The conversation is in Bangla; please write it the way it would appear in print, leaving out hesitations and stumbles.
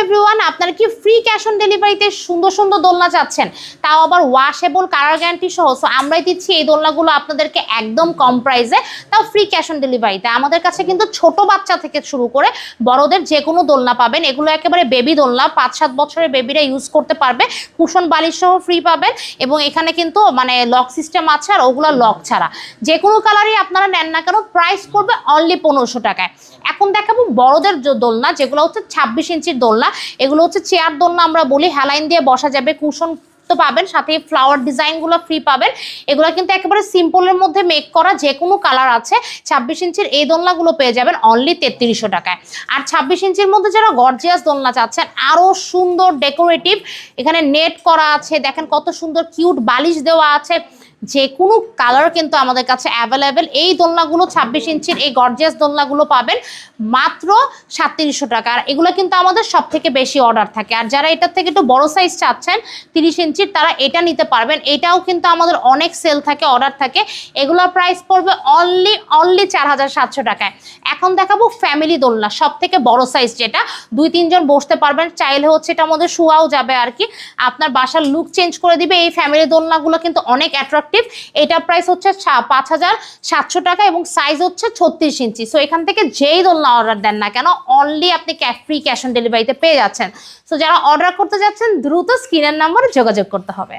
এভরিওয়ান, আপনারা কি ফ্রি ক্যাশ অন ডেলিভারিতে সুন্দর সুন্দর দোলনা চাচ্ছেন, তাও আবার ওয়াশেবল, কালার গ্যারান্টি সহ? সো আমরাই দিচ্ছি এই দোলনাগুলো আপনাদেরকে একদম কম প্রাইসে, তাও ফ্রি ক্যাশ অন ডেলিভারিতে। আমাদের কাছে কিন্তু ছোট বাচ্চা থেকে শুরু করে বড়দের যে কোনো দোলনা পাবেন। এগুলো একেবারে বেবি দোলনা, 5-7 বছরের বেবিরা ইউজ করতে পারবে, কুশন বালিশ সহ ফ্রি পাবেন। এবং এখানে কিন্তু মানে লক সিস্টেম আছে, আর ওগুলো লক ছাড়া যে কোনো কালারই আপনারা নেন না কেন প্রাইস পড়বে অনলি 1500 টাকায়। এখন দেখাবো বড়দের দোলনা, যেগুলো হচ্ছে 26 ইঞ্চির দোলনা। এগুলো হচ্ছে চেয়ার দোলনা আমরা বলি, হেলাইন দিয়ে বসা যাবে, কুশন তো পাবেন, সাথে ফ্লাওয়ার ডিজাইনগুলো ফ্রি পাবেন। এগুলো কিন্তু একেবারে সিম্পলের মধ্যে মেক করা, যে কোনো কালার আছে। 26 ইঞ্চির এই দোলনাগুলো পেয়ে যাবেন অনলি 3300 টাকায়। আর 26 ইঞ্চির মধ্যে যারা গর্জিয়াস দোলনা চাচ্ছেন, আরও সুন্দর ডেকোরেটিভ, এখানে নেট করা আছে, দেখেন কত সুন্দর কিউট বালিশ দেওয়া আছে, যে কোনো কালার কিন্তু আমাদের কাছে অ্যাভেলেবেল। এই দোলনাগুলো 26 ইঞ্চির এই গর্জিয়াস দোলনাগুলো পাবেন মাত্র 3700 টাকা। আর এগুলো কিন্তু আমাদের সব থেকে বেশি অর্ডার থাকে। আর যারা এটার থেকে একটু বড় সাইজ চাচ্ছেন 30 ইঞ্চির, তারা এটা নিতে পারবেন। এটাও কিন্তু আমাদের অনেক সেল থাকে, অর্ডার থাকে। এগুলোর প্রাইস পড়বে অনলি 4700 টাকায়। এখন দেখাবো ফ্যামিলি দোলনা, সব থেকে বড় সাইজ, যেটা 2-3 জন বসতে পারবেন, চাইলে হচ্ছে এটা আমাদের শোয়াও যাবে আর কি, আপনার বাসার লুক চেঞ্জ করে দিবে। এই ফ্যামিলি দোলনাগুলো কিন্তু অনেক অ্যাট্রাক্টিভ। এটা প্রাইস হচ্ছে 5700 টাকা এবং সাইজ হচ্ছে 36 ইঞ্চি। সো এখান থেকে যেই দোলনা অর্ডার দেন না কেন অনলি আপনি ফ্রি ক্যাশ অন ডেলিভারিতে পেয়ে যাচ্ছেন। সো যারা অর্ডার করতে যাচ্ছেন দ্রুত স্ক্রিনের নাম্বারে যোগাযোগ করতে হবে।